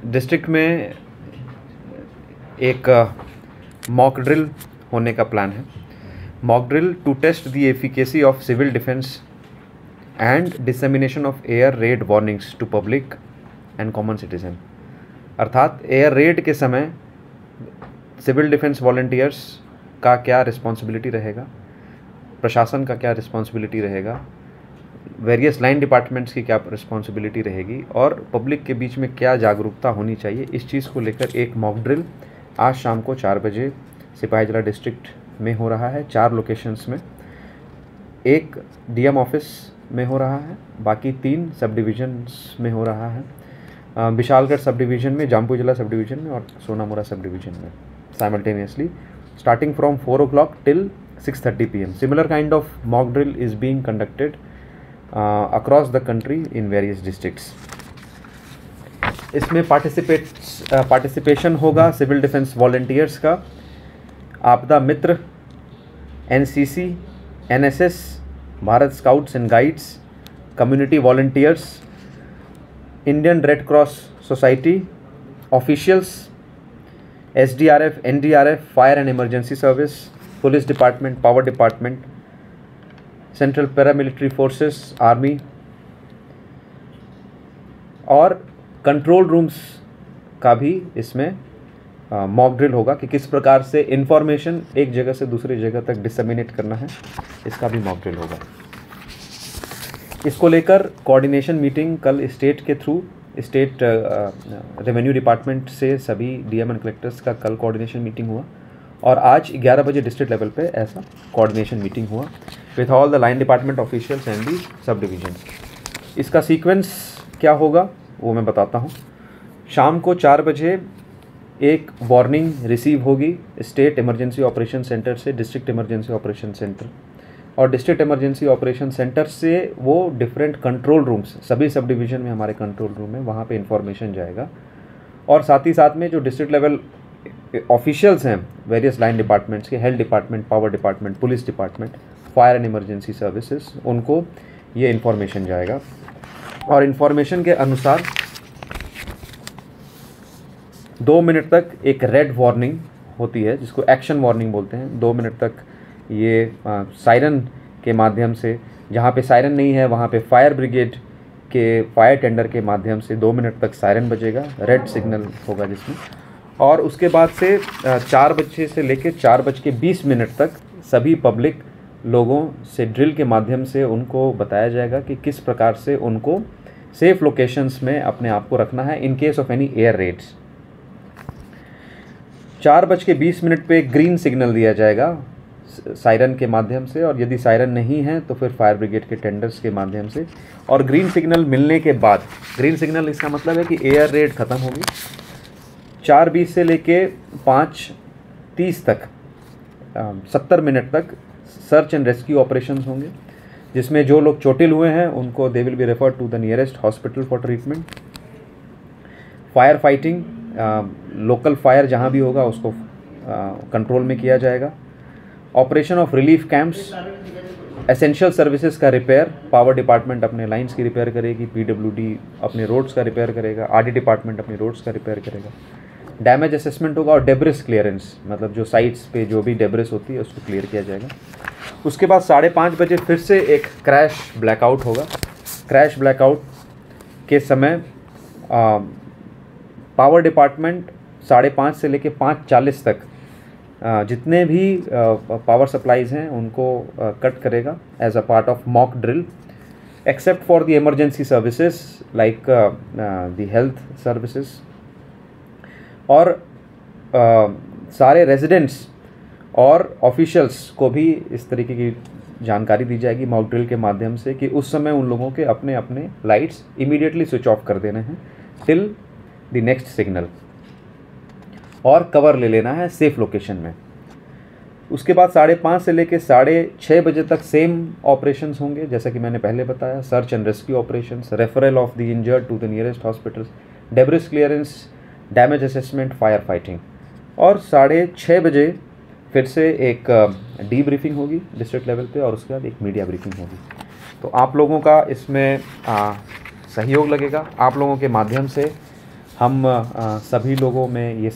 District में एक mock drill होने का प्लान है। Mock drill to test the efficacy of civil defence and dissemination of air raid warnings to public and common citizen. अर्थात air raid के समय civil defence volunteers का क्या रिस्पॉन्सिबिलिटी रहेगा, प्रशासन का क्या रिस्पॉन्सिबिलिटी रहेगा, वेरियस लाइन डिपार्टमेंट्स की क्या रिस्पॉन्सिबिलिटी रहेगी और पब्लिक के बीच में क्या जागरूकता होनी चाहिए, इस चीज़ को लेकर एक मॉक ड्रिल आज शाम को 4 बजे सिपाहीजला डिस्ट्रिक्ट में हो रहा है। 4 लोकेशंस में, एक डीएम ऑफिस में हो रहा है, बाकी 3 सब डिविजन्स में हो रहा है। विशालगढ़ सब डिवीज़न में, जामपुर जिला सब डिवीज़न में और सोनामुरा सब डिवीज़न में simultaneously, starting from 4 o'clock till 6:30 p.m. Similar kind of mock drill is being conducted across the country in various districts. इसमें पार्टिसिपेशन होगा सिविल डिफेंस वॉलंटियर्स का, आपदा मित्र, NCC, NSS, Bharat scouts and guides, community volunteers, Indian Red Cross society, officials, SDRF, NDRF, fire and emergency service, police department, power department, central paramilitary forces, army और control rooms का भी इसमें mock drill होगा कि किस प्रकार से इंफॉर्मेशन एक जगह से दूसरी जगह तक डिसेमिनेट करना है, इसका भी मॉक ड्रिल होगा। इसको लेकर कोऑर्डिनेशन मीटिंग कल स्टेट के थ्रू, स्टेट रेवेन्यू डिपार्टमेंट से सभी डीएम एंड कलेक्टर्स का कल कोऑर्डिनेशन मीटिंग हुआ और आज 11 बजे डिस्ट्रिक्ट लेवल पे ऐसा कोऑर्डिनेशन मीटिंग हुआ with all the line department officials and the sub division. इसका सीक्वेंस क्या होगा वो मैं बताता हूँ। शाम को 4 बजे एक वार्निंग रिसीव होगी स्टेट इमरजेंसी ऑपरेशन सेंटर से, डिस्ट्रिक्ट इमरजेंसी ऑपरेशन सेंटर और डिस्ट्रिक्ट इमरजेंसी ऑपरेशन सेंटर से वो डिफरेंट कंट्रोल रूम्स, सभी सब डिवीज़न में हमारे कंट्रोल रूम है, वहाँ पे इंफॉर्मेशन जाएगा। और साथ ही साथ में जो डिस्ट्रिक्ट लेवल ऑफिशियल्स हैं वेरियस लाइन डिपार्टमेंट्स के, health department, power department, police department, fire and emergency services, उनको ये इन्फॉर्मेशन जाएगा और इन्फॉर्मेशन के अनुसार 2 मिनट तक एक रेड वार्निंग होती है जिसको एक्शन वार्निंग बोलते हैं। 2 मिनट तक ये सायरन के माध्यम से, जहाँ पे सायरन नहीं है वहाँ पे फायर ब्रिगेड के फायर टेंडर के माध्यम से 2 मिनट तक सायरन बजेगा, रेड सिग्नल होगा जिसमें। और उसके बाद से 4 बजे से लेकर 4:20 तक सभी पब्लिक लोगों से ड्रिल के माध्यम से उनको बताया जाएगा कि किस प्रकार से उनको सेफ लोकेशंस में अपने आप को रखना है in case of any air Reds. 4:20 पे ग्रीन सिग्नल दिया जाएगा सायरन के माध्यम से और यदि सायरन नहीं है तो फिर फायर ब्रिगेड के टेंडर्स के माध्यम से। और ग्रीन सिग्नल मिलने के बाद, ग्रीन सिग्नल इसका मतलब है कि एयर रेड ख़त्म होगी। 4:20 से लेके 5:30 तक 70 मिनट तक सर्च एंड रेस्क्यू ऑपरेशंस होंगे जिसमें जो लोग चोटिल हुए हैं उनको they will be referred to the nearest hospital for treatment. Fire fighting, local fire जहाँ भी होगा उसको कंट्रोल में किया जाएगा। Operation of relief camps, essential services का रिपेयर, पावर डिपार्टमेंट अपने लाइंस की रिपेयर करेगी, पीडब्ल्यूडी अपने रोड्स का रिपेयर करेगा, आरडी डिपार्टमेंट अपने रोड्स का रिपेयर करेगा। डैमेज असेसमेंट होगा और डेब्रिस क्लियरेंस, मतलब जो साइट्स पे जो भी डेब्रिस होती है उसको क्लियर किया जाएगा। उसके बाद 5:30 बजे फिर से एक क्रैश ब्लैकआउट होगा। क्रैश ब्लैकआउट के समय पावर डिपार्टमेंट 5:30 से लेके 5:40 तक जितने भी पावर सप्लाईज हैं उनको कट करेगा as a part of mock drill, except for the emergency services like the health services. और सारे रेजिडेंट्स और ऑफिशियल्स को भी इस तरीके की जानकारी दी जाएगी मॉक ड्रिल के माध्यम से कि उस समय उन लोगों के अपने अपने लाइट्स इमीडिएटली स्विच ऑफ कर देने हैं टिल द नेक्स्ट सिग्नल और कवर ले लेना है सेफ लोकेशन में। उसके बाद 5:30 से लेकर 6:30 बजे तक सेम ऑपरेशंस होंगे जैसा कि मैंने पहले बताया, search and rescue operations, referral of the injured to the nearest hospitals, debris clearance, damage assessment, fire fighting. और 6:30 बजे फिर से एक डी ब्रीफिंग होगी डिस्ट्रिक्ट लेवल पे और उसके बाद एक मीडिया ब्रीफिंग होगी। तो आप लोगों का इसमें सहयोग लगेगा। आप लोगों के माध्यम से हम सभी लोगों में ये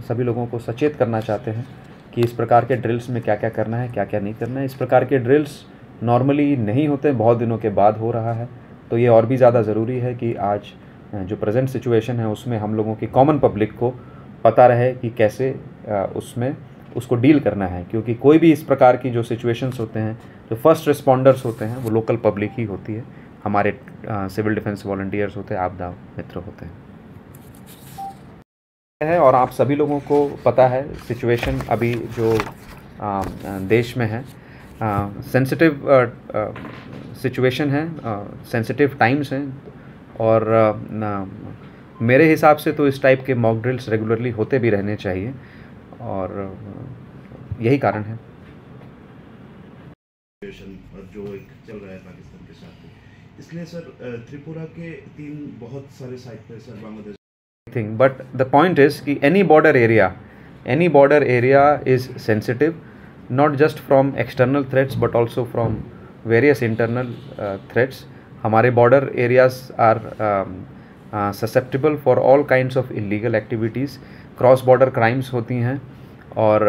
सभी लोगों को सचेत करना चाहते हैं कि इस प्रकार के ड्रिल्स में क्या क्या करना है, क्या क्या नहीं करना है। इस प्रकार के ड्रिल्स नॉर्मली नहीं होते, बहुत दिनों के बाद हो रहा है, तो ये और भी ज़्यादा ज़रूरी है कि आज जो प्रेजेंट सिचुएशन है उसमें हम लोगों की कॉमन पब्लिक को पता रहे कि कैसे उसमें उसको डील करना है, क्योंकि कोई भी इस प्रकार की जो सिचुएशंस होते हैं, जो फर्स्ट रिस्पॉन्डर्स होते हैं वो लोकल पब्लिक ही होती है, हमारे सिविल डिफेंस वॉलंटियर्स होते हैं, आपदा मित्र होते हैं। और आप सभी लोगों को पता है सिचुएशन अभी जो देश में है, सेंसिटिव सिचुएशन है, सेंसिटिव टाइम्स हैं, और मेरे हिसाब से तो इस टाइप के मॉक ड्रिल्स रेगुलरली होते भी रहने चाहिए, और यही कारण है। जो एक चल रहा है पाकिस्तान के साथ, इसलिए सर त्रिपुरा के 3 बहुत सारे साइट पे sir Bangladesh thing, but the point is कि any border area is sensitive, not just from external threats but also from various internal threats. हमारे border areas are susceptible for all kinds of illegal activities. Cross border crimes होती हैं और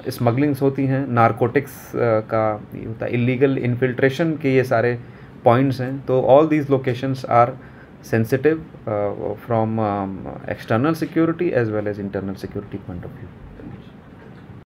स्मगलिंग्स होती हैं, narcotics का ये होता है, इलीगल इन्फिल्ट्रेशन के ये सारे पॉइंट्स हैं। तो all these locations are sensitive from external security as well as internal security point of view.